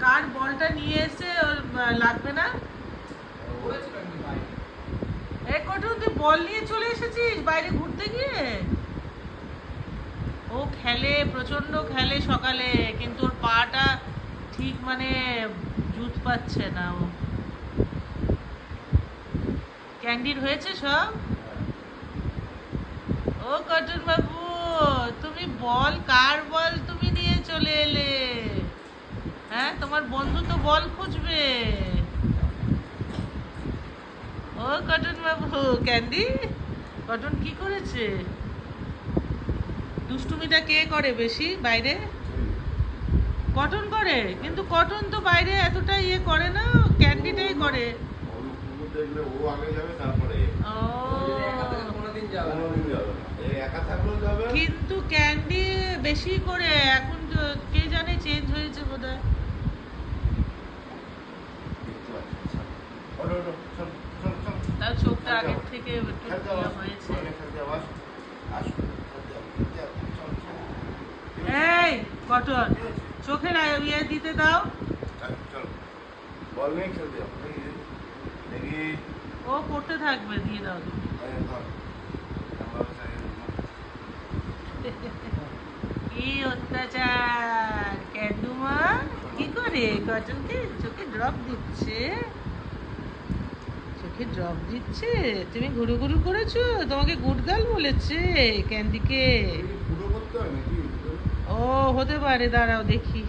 কার বলটা নিয়ে এসে ওর লাগবে না? এ কটু, তুই বল নিয়ে চলে এসেছিস বাইরে ঘুরতে গিয়ে? ও খেলে, প্রচন্ড খেলে সকালে, কিন্তু ওর পাটা ঠিক মানে জুত পাচ্ছে না ও। ক্যান্ডির হয়েছে সব? ও কটন বাবু, তুমি বল, কার বল তুমি নিয়ে চলে এলে? হ্যাঁ, তোমার বন্ধু তো বল খুঁজবে। ও কটন বাবু, ক্যান্ডি, কটন কি করেছে? দুষ্টুমিটা কে করে বেশি বাইরে? কটন করে, কিন্তু কটন তো বাইরে এতটা ইয়ে করে না, ক্যান্ডিটাই করে। দেখলে ও আগে যাবে, তারপরে ও, কোনোদিন যাবে না। এই একা থাকলেও যাবে। কিন্তু ক্যান্ডি বেশি করে এখন কে জানে চেঞ্জ হয়েছে বোধহয়। তার চোখটা আগের থেকে একটু ইয়ে হয়েছে। এই কটন, চোখের ইয়ে দিতে দাও। বল নেই খেলতে যাবো দেখি। ও পড়তে থাকবে, দিয়ে দাও তুমি। কি অত্যাচার! ক্যান্ডুমা কি করে কটনকে চোখে ড্রপ দিচ্ছে? চোখে ড্রপ দিচ্ছে? তুমি ঘুরু ঘুরু করেছো? তোমাকে গুড গার্ল বলেছে ক্যান্ডিকে? পুরো করতে হয় নাকি? ও হতে পারে, দাঁড়াও দেখি।